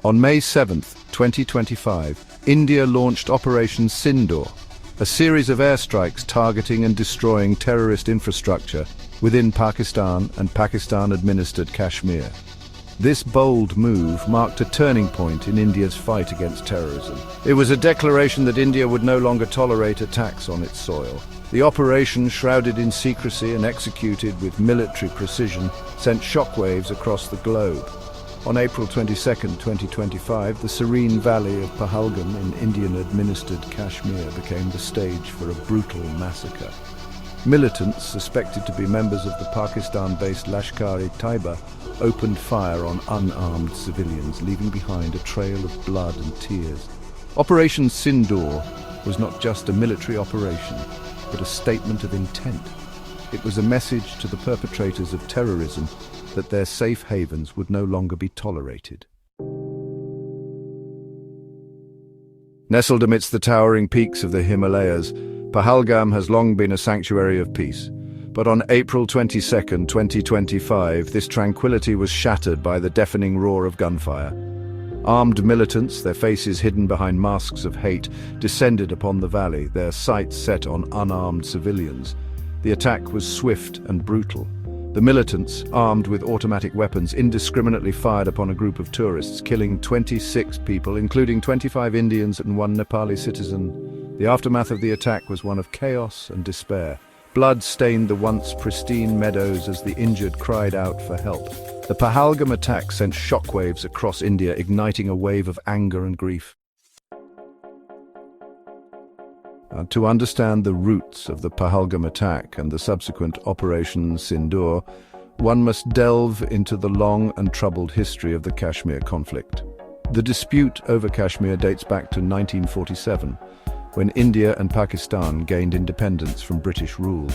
On May 7, 2025, India launched Operation Sindoor, a series of airstrikes targeting and destroying terrorist infrastructure within Pakistan and Pakistan-administered Kashmir. This bold move marked a turning point in India's fight against terrorism. It was a declaration that India would no longer tolerate attacks on its soil. The operation, shrouded in secrecy and executed with military precision, sent shockwaves across the globe. On April 22, 2025, the serene valley of Pahalgam in Indian-administered Kashmir became the stage for a brutal massacre. Militants, suspected to be members of the Pakistan-based Lashkar-e-Taiba, opened fire on unarmed civilians, leaving behind a trail of blood and tears. Operation Sindoor was not just a military operation, but a statement of intent. It was a message to the perpetrators of terrorism that their safe havens would no longer be tolerated. Nestled amidst the towering peaks of the Himalayas, Pahalgam has long been a sanctuary of peace. But on April 22, 2025, this tranquility was shattered by the deafening roar of gunfire. Armed militants, their faces hidden behind masks of hate, descended upon the valley, their sights set on unarmed civilians. The attack was swift and brutal. The militants, armed with automatic weapons, indiscriminately fired upon a group of tourists, killing 26 people, including 25 Indians and 1 Nepali citizen. The aftermath of the attack was one of chaos and despair. Blood stained the once pristine meadows as the injured cried out for help. The Pahalgam attack sent shockwaves across India, igniting a wave of anger and grief. To understand the roots of the Pahalgam attack and the subsequent Operation Sindoor, one must delve into the long and troubled history of the Kashmir conflict. The dispute over Kashmir dates back to 1947, when India and Pakistan gained independence from British rule.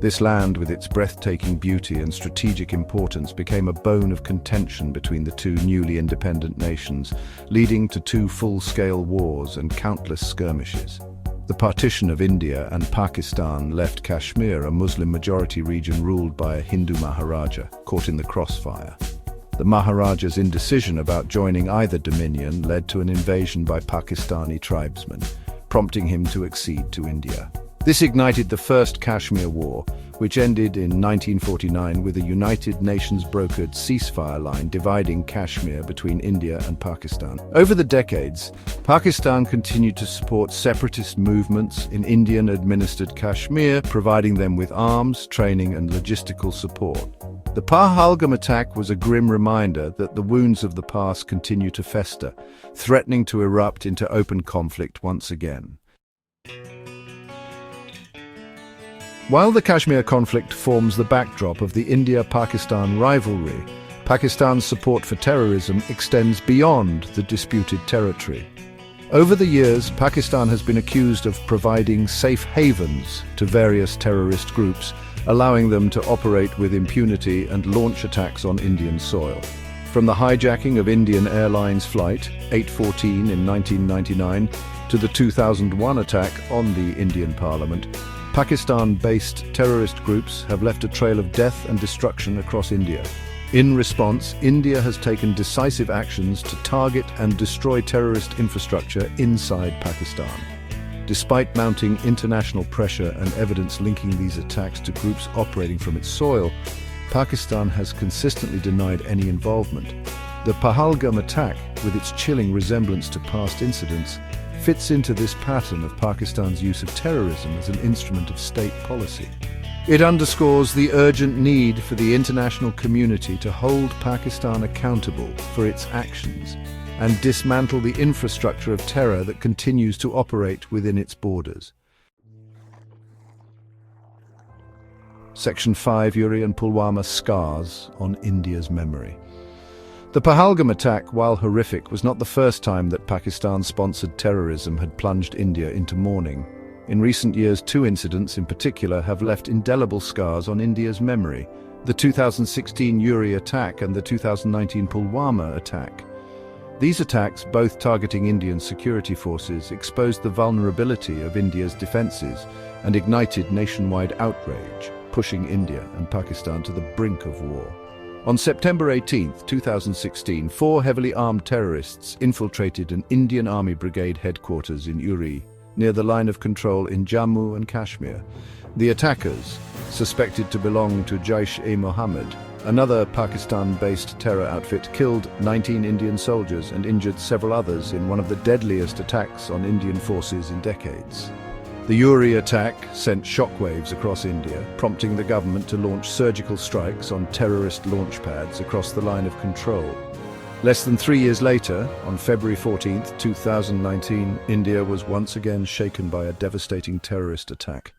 This land, with its breathtaking beauty and strategic importance, became a bone of contention between the two newly independent nations, leading to 2 full-scale wars and countless skirmishes. The partition of India and Pakistan left Kashmir, a Muslim-majority region ruled by a Hindu Maharaja, caught in the crossfire. The Maharaja's indecision about joining either dominion led to an invasion by Pakistani tribesmen, prompting him to accede to India. This ignited the First Kashmir War, which ended in 1949 with a United Nations-brokered ceasefire line dividing Kashmir between India and Pakistan. Over the decades, Pakistan continued to support separatist movements in Indian-administered Kashmir, providing them with arms, training, and logistical support. The Pahalgam attack was a grim reminder that the wounds of the past continue to fester, threatening to erupt into open conflict once again. While the Kashmir conflict forms the backdrop of the India-Pakistan rivalry, Pakistan's support for terrorism extends beyond the disputed territory. Over the years, Pakistan has been accused of providing safe havens to various terrorist groups, allowing them to operate with impunity and launch attacks on Indian soil. From the hijacking of Indian Airlines Flight 814 in 1999 to the 2001 attack on the Indian Parliament, Pakistan-based terrorist groups have left a trail of death and destruction across India. In response, India has taken decisive actions to target and destroy terrorist infrastructure inside Pakistan. Despite mounting international pressure and evidence linking these attacks to groups operating from its soil, Pakistan has consistently denied any involvement. The Pahalgam attack, with its chilling resemblance to past incidents, fits into this pattern of Pakistan's use of terrorism as an instrument of state policy. It underscores the urgent need for the international community to hold Pakistan accountable for its actions and dismantle the infrastructure of terror that continues to operate within its borders. Section 5, Uri and Pulwama Scars on India's Memory. The Pahalgam attack, while horrific, was not the first time that Pakistan-sponsored terrorism had plunged India into mourning. In recent years, 2 incidents in particular have left indelible scars on India's memory: the 2016 Uri attack and the 2019 Pulwama attack. These attacks, both targeting Indian security forces, exposed the vulnerability of India's defenses and ignited nationwide outrage, pushing India and Pakistan to the brink of war. On September 18, 2016, 4 heavily armed terrorists infiltrated an Indian Army Brigade headquarters in Uri, near the line of control in Jammu and Kashmir. The attackers, suspected to belong to Jaish-e-Mohammed, another Pakistan-based terror outfit, killed 19 Indian soldiers and injured several others in one of the deadliest attacks on Indian forces in decades. The Uri attack sent shockwaves across India, prompting the government to launch surgical strikes on terrorist launch pads across the line of control. Less than 3 years later, on February 14, 2019, India was once again shaken by a devastating terrorist attack.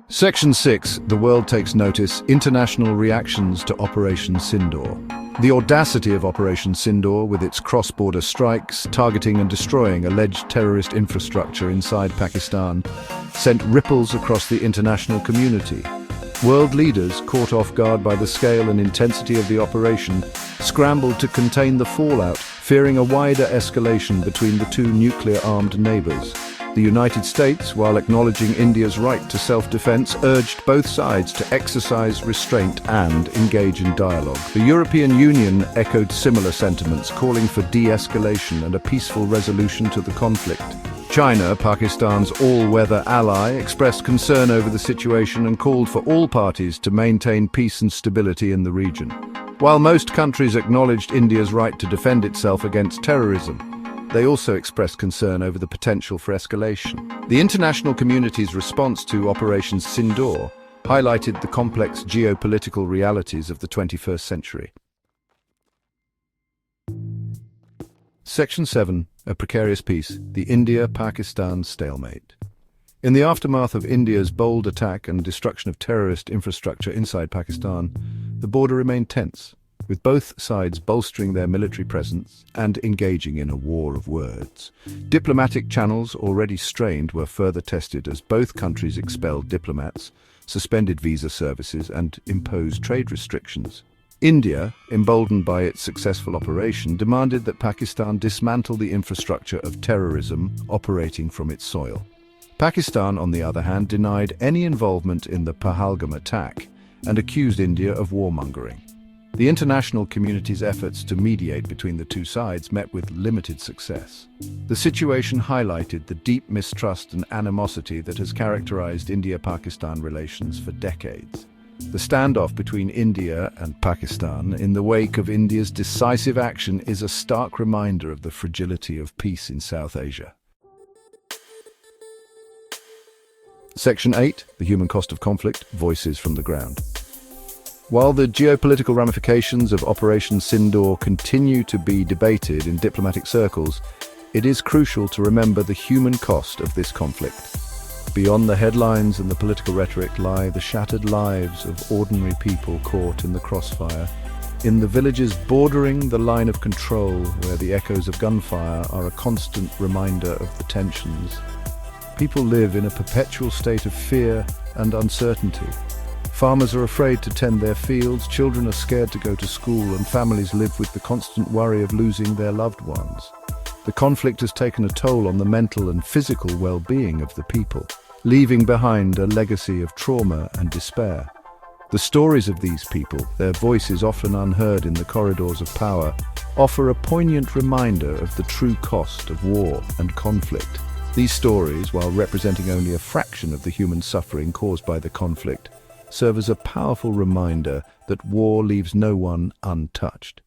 Section 6. The world takes notice. International reactions to Operation Sindoor. The audacity of Operation Sindoor, with its cross-border strikes, targeting and destroying alleged terrorist infrastructure inside Pakistan, sent ripples across the international community. World leaders, caught off guard by the scale and intensity of the operation, scrambled to contain the fallout, fearing a wider escalation between the two nuclear-armed neighbors. The United States, while acknowledging India's right to self-defense, urged both sides to exercise restraint and engage in dialogue. The European Union echoed similar sentiments, calling for de-escalation and a peaceful resolution to the conflict. China, Pakistan's all-weather ally, expressed concern over the situation and called for all parties to maintain peace and stability in the region. While most countries acknowledged India's right to defend itself against terrorism, they also expressed concern over the potential for escalation. The international community's response to Operation Sindoor highlighted the complex geopolitical realities of the 21st century. Section 7. A precarious peace. The India-Pakistan stalemate. In the aftermath of India's bold attack and destruction of terrorist infrastructure inside Pakistan, the border remained tense, with both sides bolstering their military presence and engaging in a war of words. Diplomatic channels, already strained, were further tested as both countries expelled diplomats, suspended visa services, and imposed trade restrictions. India, emboldened by its successful operation, demanded that Pakistan dismantle the infrastructure of terrorism operating from its soil. Pakistan, on the other hand, denied any involvement in the Pahalgam attack and accused India of warmongering. The international community's efforts to mediate between the two sides met with limited success. The situation highlighted the deep mistrust and animosity that has characterized India-Pakistan relations for decades. The standoff between India and Pakistan in the wake of India's decisive action is a stark reminder of the fragility of peace in South Asia. Section 8. The human cost of conflict. Voices from the ground. While the geopolitical ramifications of Operation Sindoor continue to be debated in diplomatic circles, it is crucial to remember the human cost of this conflict. Beyond the headlines and the political rhetoric lie the shattered lives of ordinary people caught in the crossfire. In the villages bordering the line of control, where the echoes of gunfire are a constant reminder of the tensions, people live in a perpetual state of fear and uncertainty. Farmers are afraid to tend their fields, children are scared to go to school, and families live with the constant worry of losing their loved ones. The conflict has taken a toll on the mental and physical well-being of the people, leaving behind a legacy of trauma and despair. The stories of these people, their voices often unheard in the corridors of power, offer a poignant reminder of the true cost of war and conflict. These stories, while representing only a fraction of the human suffering caused by the conflict, serve as a powerful reminder that war leaves no one untouched.